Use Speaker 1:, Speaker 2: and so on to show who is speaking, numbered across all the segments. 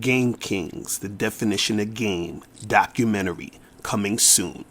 Speaker 1: Game Kings, The Definition of Game documentary coming soon.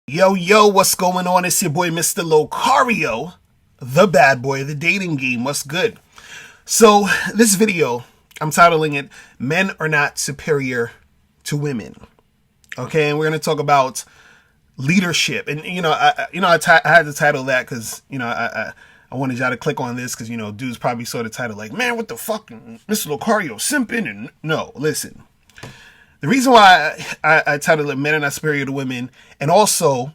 Speaker 1: Yo, what's going on? It's your boy, Mr. Locario, the bad boy of the dating game. What's good? So, this video, I'm titling it, Men Are Not Superior to Women. Okay, and we're going to talk about leadership. And, I had to title that because, I wanted y'all to click on this because, dudes probably saw the title like, man, what the fuck, Mr. Locario simping? And no, listen. The reason why I titled it Men Are Not Superior to Women, and also,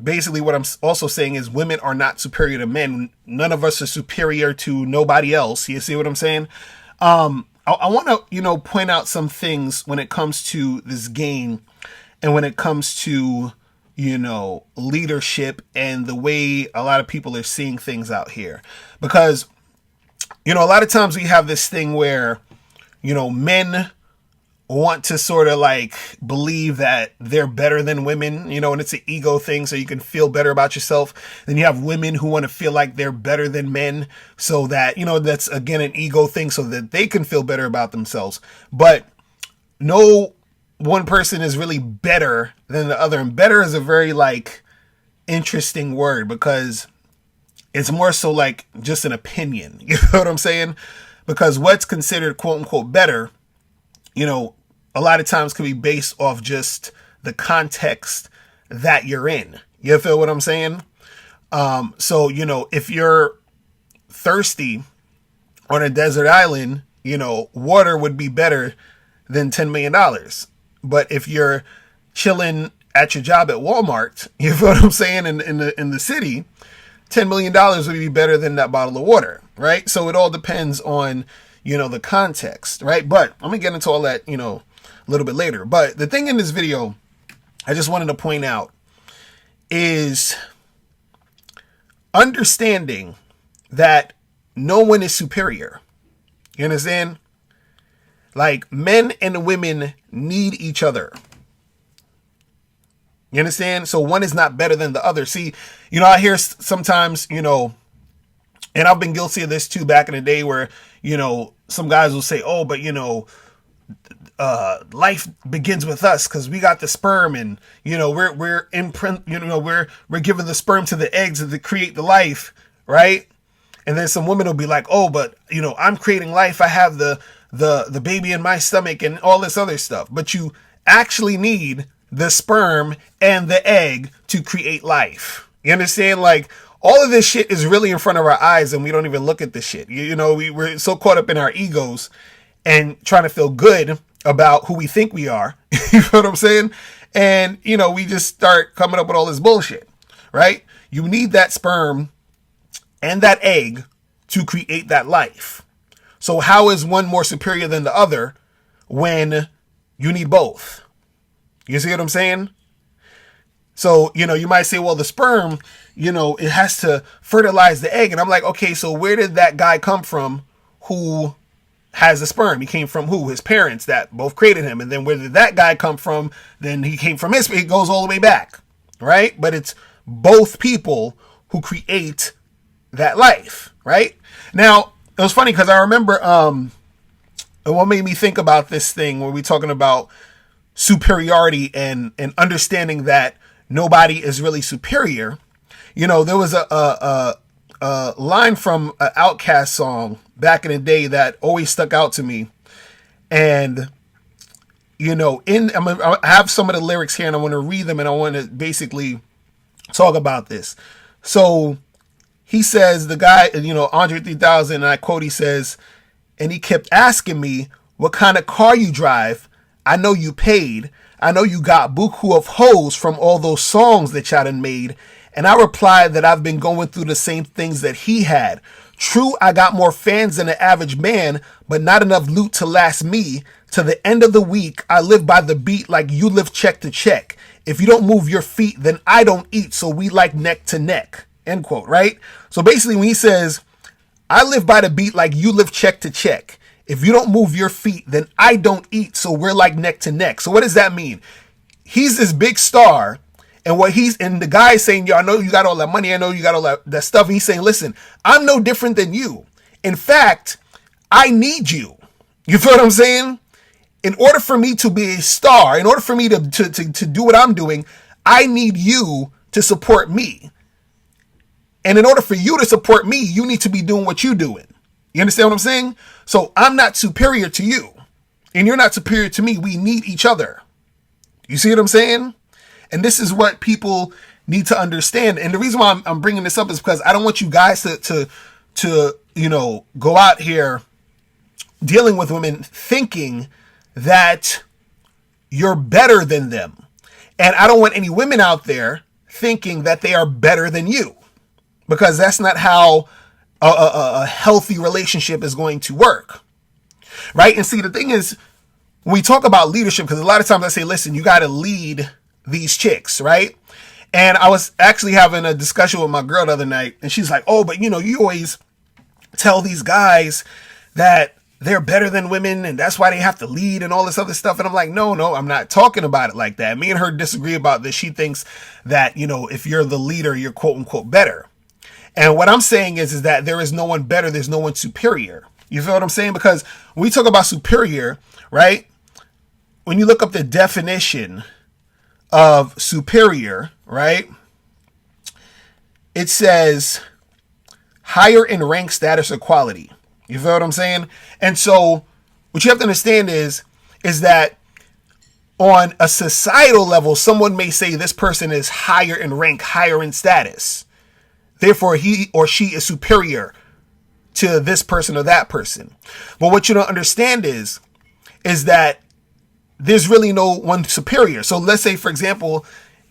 Speaker 1: basically what I'm also saying is women are not superior to men. None of us are superior to nobody else. You see what I'm saying? I want to, point out some things when it comes to this game and when it comes to, leadership and the way a lot of people are seeing things out here. Because, a lot of times we have this thing where, men want to sort of like believe that they're better than women, and it's an ego thing so you can feel better about yourself. Then you have women who want to feel like they're better than men so that, that's again an ego thing so that they can feel better about themselves. But no one person is really better than the other. And better is a very like interesting word because it's more so like just an opinion. You know what I'm saying? Because what's considered quote unquote better, a lot of times can be based off just the context that you're in. You feel what I'm saying? So, if you're thirsty on a desert island, water would be better than $10 million. But if you're chilling at your job at Walmart, you feel what I'm saying, in the city, $10 million would be better than that bottle of water, right? So it all depends on, the context, right? But I'm going to get into all that, a little bit later. But the thing in this video, I just wanted to point out is understanding that no one is superior. You understand? Like men and women need each other. You understand? So one is not better than the other. See, I hear sometimes, and I've been guilty of this too back in the day where, some guys will say, oh, but, life begins with us because we got the sperm and, we're imprint, we're giving the sperm to the eggs to create the life. Right. And then some women will be like, oh, but, I'm creating life. I have the baby in my stomach and all this other stuff. But you actually need the sperm and the egg to create life. You understand? Like, all of this shit is really in front of our eyes and we don't even look at this shit. We're so caught up in our egos and trying to feel good about who we think we are. You know what I'm saying? And, we just start coming up with all this bullshit, right? You need that sperm and that egg to create that life. So how is one more superior than the other when you need both? You see what I'm saying? So, you might say, well, the sperm, it has to fertilize the egg. And I'm like, okay, so where did that guy come from who has the sperm? He came from who? His parents that both created him. And then where did that guy come from? Then he came from it goes all the way back, right? But it's both people who create that life, right? Now, it was funny because I remember what made me think about this thing where we're talking about superiority and understanding that nobody is really superior. There was a line from an Outkast song back in the day that always stuck out to me. And, I have some of the lyrics here and I want to read them and I want to basically talk about this. So he says, the guy, Andre 3000, and I quote, he says, and he kept asking me what kind of car you drive. I know you paid. I know you got buku of hoes from all those songs that y'all done made. And I replied that I've been going through the same things that he had. True, I got more fans than the average man, but not enough loot to last me. To the end of the week, I live by the beat like you live check to check. If you don't move your feet, then I don't eat, so we like neck to neck. End quote, right? So basically when he says, I live by the beat like you live check to check. If you don't move your feet, then I don't eat, so we're like neck to neck. So what does that mean? He's this big star And the guy is saying, yo, I know you got all that money. I know you got all that stuff. And he's saying, listen, I'm no different than you. In fact, I need you. You feel what I'm saying? In order for me to be a star, in order for me to do what I'm doing, I need you to support me. And in order for you to support me, you need to be doing what you're doing. You understand what I'm saying? So I'm not superior to you, and you're not superior to me. We need each other. You see what I'm saying? And this is what people need to understand. And the reason why I'm bringing this up is because I don't want you guys to go out here dealing with women thinking that you're better than them. And I don't want any women out there thinking that they are better than you, because that's not how a healthy relationship is going to work. Right? And see, the thing is, when we talk about leadership, because a lot of times I say, listen, you got to lead these chicks, right? And I was actually having a discussion with my girl the other night, and she's like, oh, but you always tell these guys that they're better than women and that's why they have to lead and all this other stuff. And I'm like, no, I'm not talking about it like that. Me and her disagree about this. She thinks that, if you're the leader, you're quote unquote better. And what I'm saying is that there is no one better. There's no one superior. You feel what I'm saying? Because when we talk about superior, right? When you look up the definition of superior, right? It says higher in rank, status, or quality. You feel what I'm saying? And so what you have to understand is that on a societal level, someone may say this person is higher in rank, higher in status. Therefore, he or she is superior to this person or that person. But what you don't understand is that there's really no one superior. So let's say, for example,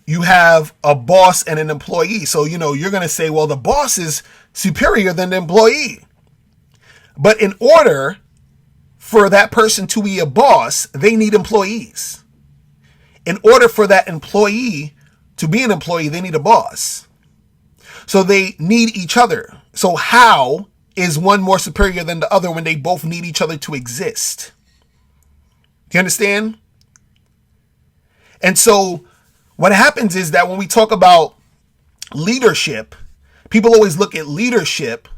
Speaker 1: you have a boss and an employee. So, you're going to say, well, the boss is superior than the employee. But in order for that person to be a boss, they need employees. In order for that employee to be an employee, they need a boss. So they need each other. So how is one more superior than the other when they both need each other to exist? Do you understand? And so what happens is that when we talk about leadership, people always look at leadership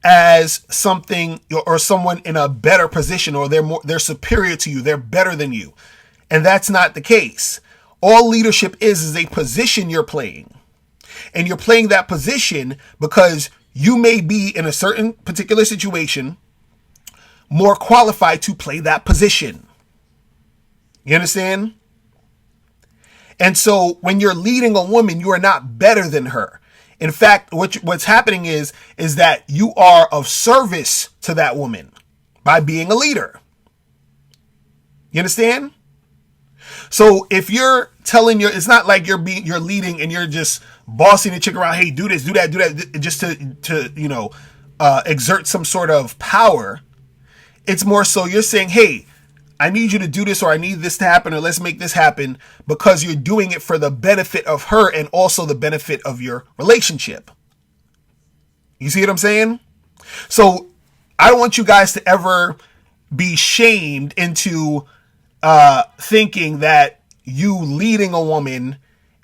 Speaker 1: as something or someone in a better position, or they're superior to you, they're better than you. And that's not the case. All leadership is a position you're playing. And you're playing that position because you may be in a certain particular situation more qualified to play that position. You understand? And so when you're leading a woman, you are not better than her. In fact, what's happening is that you are of service to that woman by being a leader. You understand? So if you're telling it's not like you're leading and you're just bossing the chick around. Hey, do this, do that, just to exert some sort of power. It's more so you're saying, hey, I need you to do this, or I need this to happen, or let's make this happen, because you're doing it for the benefit of her and also the benefit of your relationship. You see what I'm saying? So I don't want you guys to ever be shamed into thinking that you leading a woman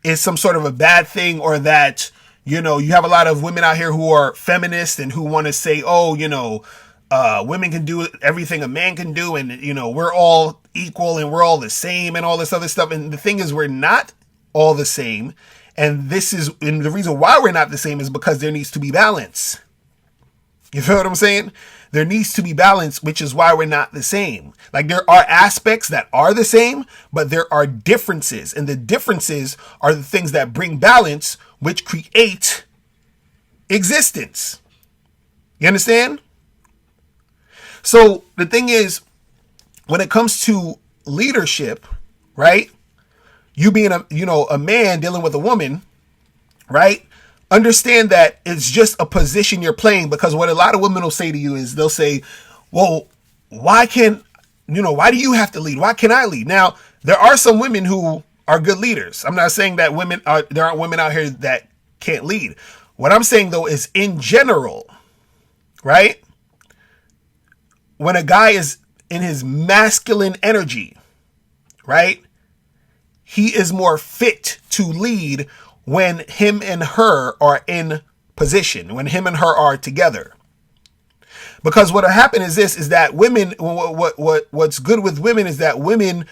Speaker 1: is some sort of a bad thing, or that, you have a lot of women out here who are feminists and who want to say, oh, women can do everything a man can do, and we're all equal and we're all the same and all this other stuff. And the thing is, we're not all the same, and the reason why we're not the same is because there needs to be balance. You feel what I'm saying? There needs to be balance, which is why we're not the same. Like, there are aspects that are the same, but there are differences, and the differences are the things that bring balance, which create existence. You understand? So the thing is, when it comes to leadership, right? You being a man dealing with a woman, right? Understand that it's just a position you're playing, because what a lot of women will say to you is they'll say, well, why do you have to lead? Why can't I lead? Now, there are some women who are good leaders. I'm not saying that there aren't women out here that can't lead. What I'm saying, though, is in general, right? When a guy is in his masculine energy, right? he is more fit to lead when him and her are in position, when him and her are together. Because what'll happen is this, is that women, what's good with women is that women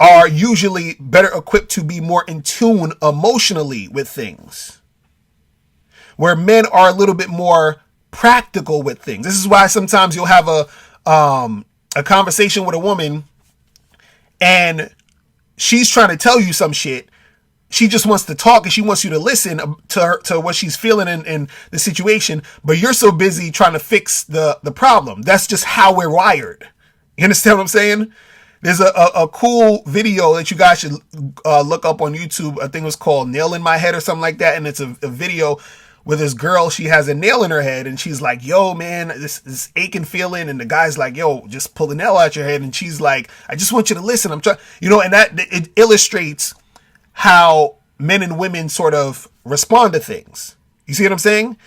Speaker 1: are usually better equipped to be more in tune emotionally with things, where men are a little bit more practical with things. This is why sometimes you'll have a conversation with a woman and she's trying to tell you some shit. She just wants to talk and she wants you to listen to her, to what she's feeling in the situation, but you're so busy trying to fix the problem. That's just how we're wired. You understand what I'm saying? There's a cool video that you guys should look up on YouTube. I think it was called Nail in My Head or something like that. And it's a video with this girl. She has a nail in her head and she's like, yo, man, this aching feeling. And the guy's like, yo, just pull the nail out your head. And she's like, I just want you to listen. I'm trying, and that it illustrates how men and women sort of respond to things. You see what I'm saying?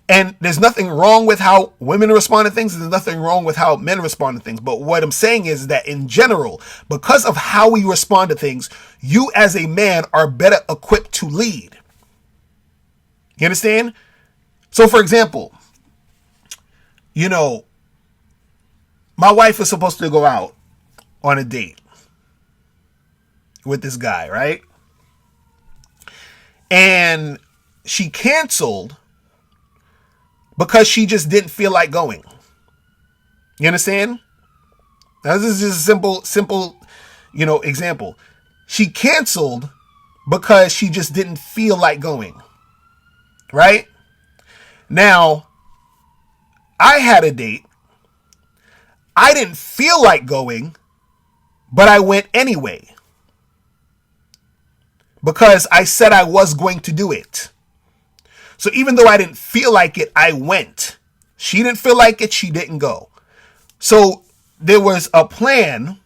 Speaker 1: And there's nothing wrong with how women respond to things. There's nothing wrong with how men respond to things. But what I'm saying is that in general, because of how we respond to things, you as a man are better equipped to lead. You understand? So for example, my wife was supposed to go out on a date with this guy, right? And she canceled because she just didn't feel like going. You understand? Now, this is just a simple, example. She canceled because she just didn't feel like going. Right? Now, I had a date. I didn't feel like going, but I went anyway. Because I said I was going to do it. So even though I didn't feel like it, I went. She didn't feel like it, she didn't go. So there was a plan,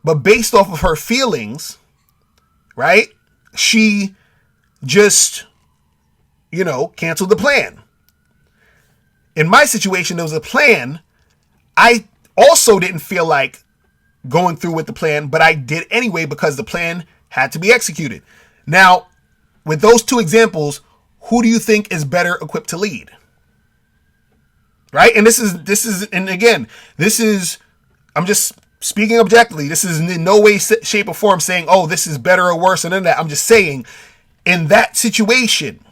Speaker 1: but based off of her feelings, right? She just, canceled the plan. In my situation, there was a plan. I also didn't feel like going through with the plan, but I did anyway because the plan had to be executed. Now, with those two examples, who do you think is better equipped to lead? Right? And I'm just speaking objectively. This is in no way, shape, or form saying, oh, this is better or worse than that. I'm just saying, in that situation,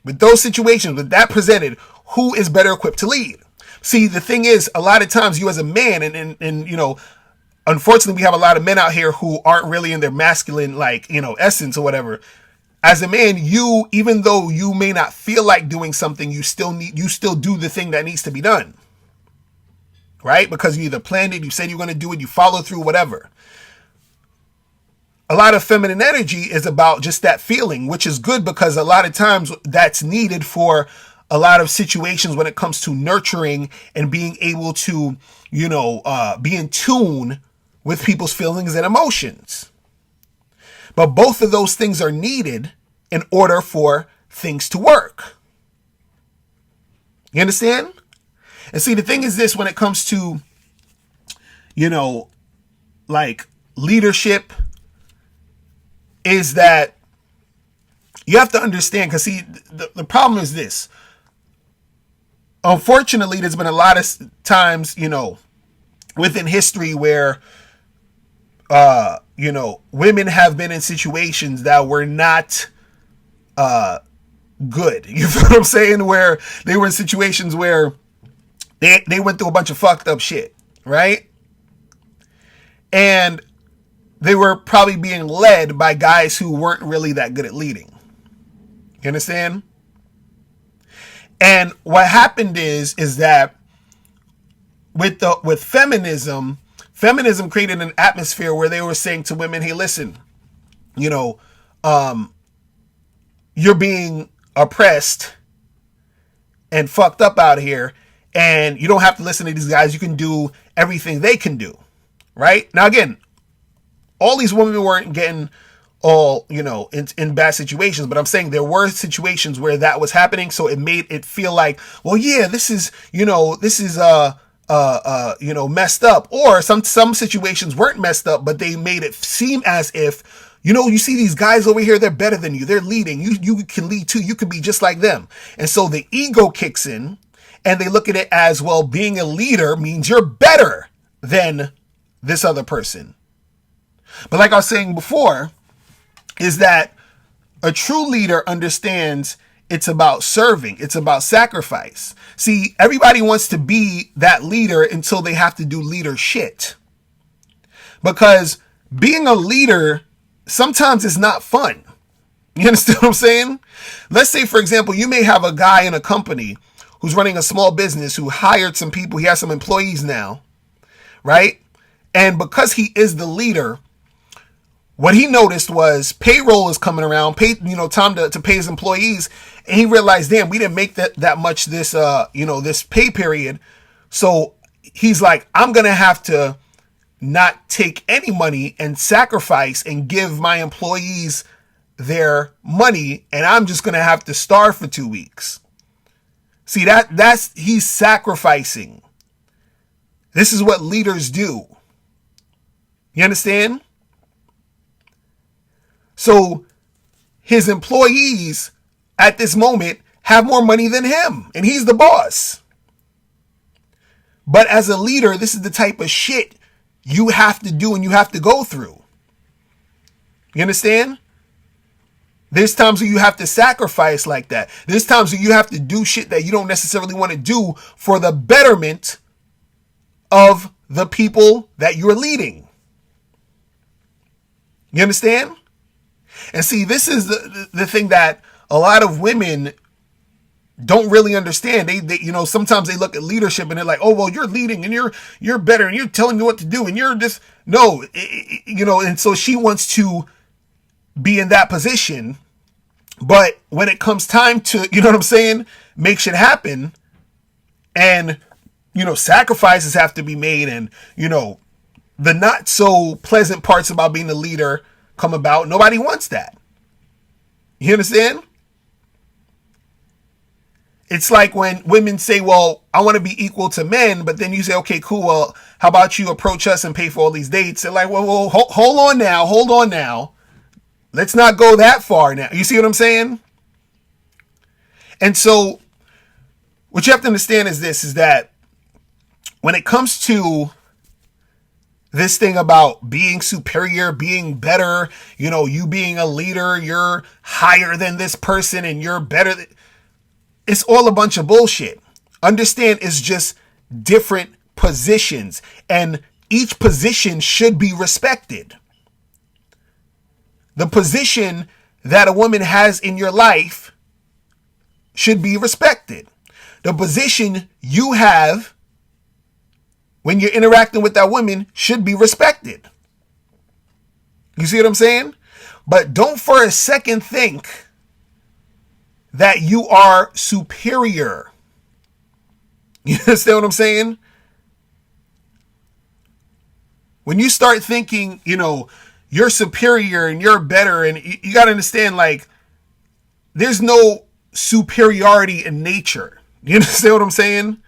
Speaker 1: with those situations, with that presented, who is better equipped to lead? See, the thing is, a lot of times you as a man, and unfortunately, we have a lot of men out here who aren't really in their masculine, essence or whatever. As a man, even though you may not feel like doing something, you still do the thing that needs to be done. Right? Because you either planned it, you said you're going to do it, you follow through, whatever. A lot of feminine energy is about just that feeling, which is good because a lot of times that's needed for a lot of situations when it comes to nurturing and being able to, be in tune with people's feelings and emotions. But both of those things are needed in order for things to work. You understand? And see, the thing is this, when it comes to, leadership, is that you have to understand, because see, the problem is this. Unfortunately, there's been a lot of times, within history where, women have been in situations that were not good. You feel what I'm saying? Where they were in situations where they went through a bunch of fucked up shit, right? And they were probably being led by guys who weren't really that good at leading. You understand? And what happened is that with feminism created an atmosphere where they were saying to women, hey, listen, you're being oppressed and fucked up out here, and you don't have to listen to these guys. You can do everything they can do. Right? Now, again, all these women weren't getting all, in bad situations, but I'm saying there were situations where that was happening. So it made it feel like, well, yeah, this is messed up, or some situations weren't messed up, but they made it seem as if, you see these guys over here, they're better than you. They're leading. You can lead too. You can be just like them. And so the ego kicks in and they look at it as, well, being a leader means you're better than this other person. But like I was saying before, is that a true leader understands it's about serving. It's about sacrifice. See, everybody wants to be that leader until they have to do leader shit. Because being a leader sometimes is not fun. You understand what I'm saying? Let's say, for example, you may have a guy in a company who's running a small business who hired some people. He has some employees now, right? And because he is the leader, what he noticed was payroll is coming around, time to pay his employees. And he realized, damn, we didn't make that much this pay period. So he's like, I'm going to have to not take any money and sacrifice and give my employees their money. And I'm just going to have to starve for 2 weeks. See, he's sacrificing. This is what leaders do. You understand? So his employees at this moment have more money than him, and he's the boss. But as a leader, this is the type of shit you have to do and you have to go through. You understand? There's times where you have to sacrifice like that. There's times where you have to do shit that you don't necessarily want to do for the betterment of the people that you're leading. You understand? And see, this is the thing that a lot of women don't really understand. They sometimes they look at leadership and they're like, oh, well, you're leading and you're better and you're telling me what to do and you're just, no, and so she wants to be in that position. But when it comes time to, make shit happen and, sacrifices have to be made and, the not so pleasant parts about being a leader come about. Nobody wants that. You understand? It's like when women say, well, I want to be equal to men, but then you say, okay, cool. Well, how about you approach us and pay for all these dates? They're like, well, hold on now. Let's not go that far now. You see what I'm saying? And so what you have to understand is this, is that when it comes to this thing about being superior, being better, you being a leader, you're higher than this person and you're better. It's all a bunch of bullshit. Understand, it's just different positions and each position should be respected. The position that a woman has in your life should be respected. The position you have when you're interacting with that woman should be respected. You see what I'm saying? But don't for a second think that you are superior. You understand what I'm saying? When you start thinking, you're superior and you're better, and you got to understand, like, there's no superiority in nature. You understand what I'm saying?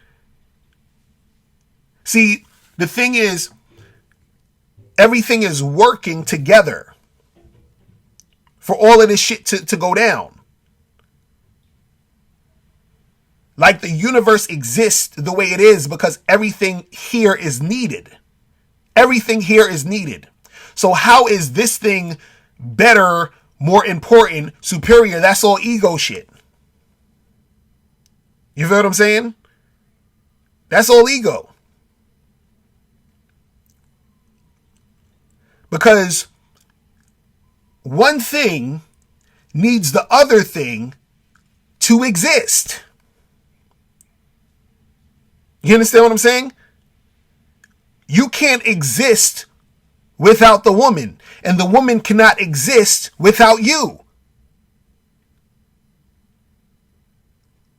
Speaker 1: See, the thing is, everything is working together for all of this shit to go down. Like the universe exists the way it is because everything here is needed. Everything here is needed. So how is this thing better, more important, superior? That's all ego shit. You feel what I'm saying? That's all ego. Because one thing needs the other thing to exist. You understand what I'm saying? You can't exist without the woman, and the woman cannot exist without you.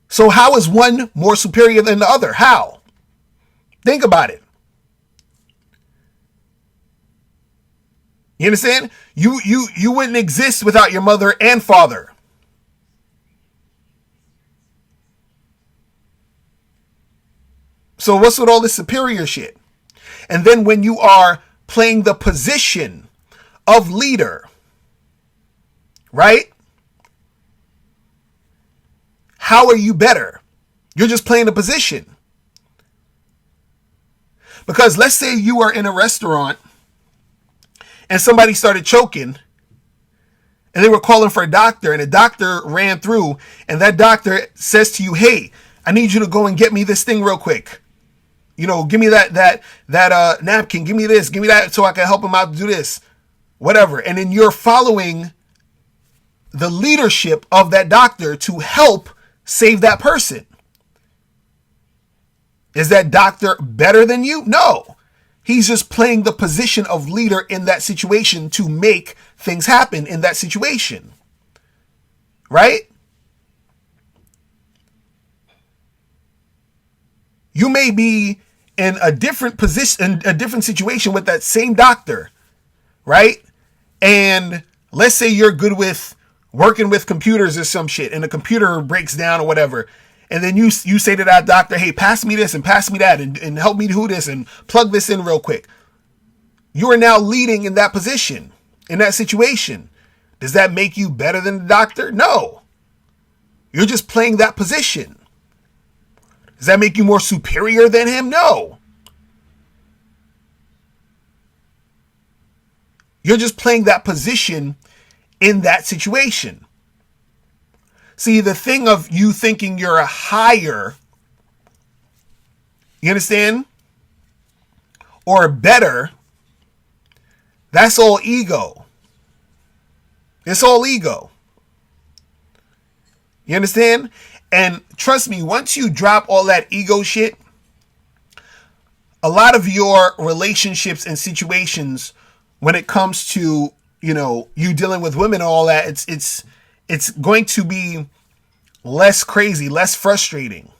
Speaker 1: So how is one more superior than the other? How? Think about it. You understand? You wouldn't exist without your mother and father. So what's with all this superior shit? And then when you are playing the position of leader, right? How are you better? You're just playing the position. Because let's say you are in a restaurant and somebody started choking and they were calling for a doctor, and a doctor ran through, and that doctor says to you, hey, I need you to go and get me this thing real quick. You know, give me that napkin, give me this, give me that so I can help him out to do this, whatever. And then you're following the leadership of that doctor to help save that person. Is that doctor better than you? No. He's just playing the position of leader in that situation to make things happen in that situation. Right? You may be in a different position, a different situation with that same doctor, right? And let's say you're good with working with computers or some shit, and the computer breaks down or whatever. And then you say to that doctor, hey, pass me this and pass me that and help me do this and plug this in real quick. You are now leading in that position, in that situation. Does that make you better than the doctor? No. You're just playing that position. Does that make you more superior than him? No. You're just playing that position in that situation. See, the thing of you thinking you're a higher, you understand? Or better, that's all ego. It's all ego. You understand? And trust me, once you drop all that ego shit, a lot of your relationships and situations when it comes to, you know, you dealing with women and all that, it's going to be less crazy, less frustrating.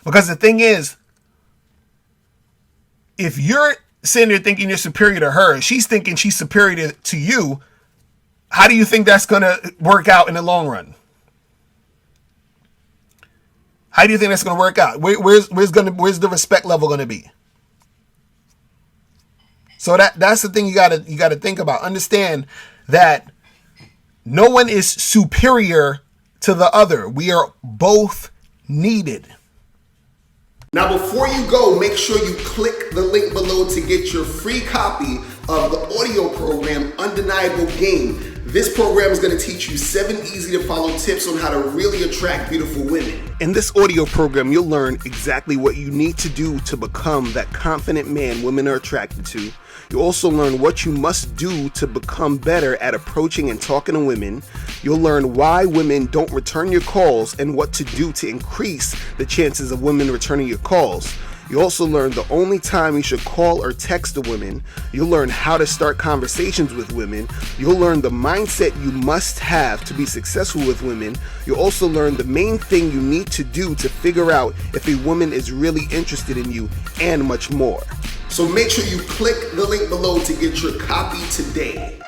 Speaker 1: Because the thing is, if you're sitting there thinking you're superior to her, she's thinking she's superior to you, how do you think that's going to work out in the long run? How do you think that's going to work out? Where's the respect level going to be? So that's the thing you gotta think about. Understand that no one is superior to the other. We are both needed.
Speaker 2: Now, before you go, make sure you click the link below to get your free copy of the audio program, Undeniable Game. This program is going to teach you 7 easy to follow tips on how to really attract beautiful women.
Speaker 1: In this audio program, you'll learn exactly what you need to do to become that confident man women are attracted to. You'll also learn what you must do to become better at approaching and talking to women. You'll learn why women don't return your calls and what to do to increase the chances of women returning your calls. You also learn the only time you should call or text a woman. You'll learn how to start conversations with women. You'll learn the mindset you must have to be successful with women. You'll also learn the main thing you need to do to figure out if a woman is really interested in you, and much more.
Speaker 2: So make sure you click the link below to get your copy today.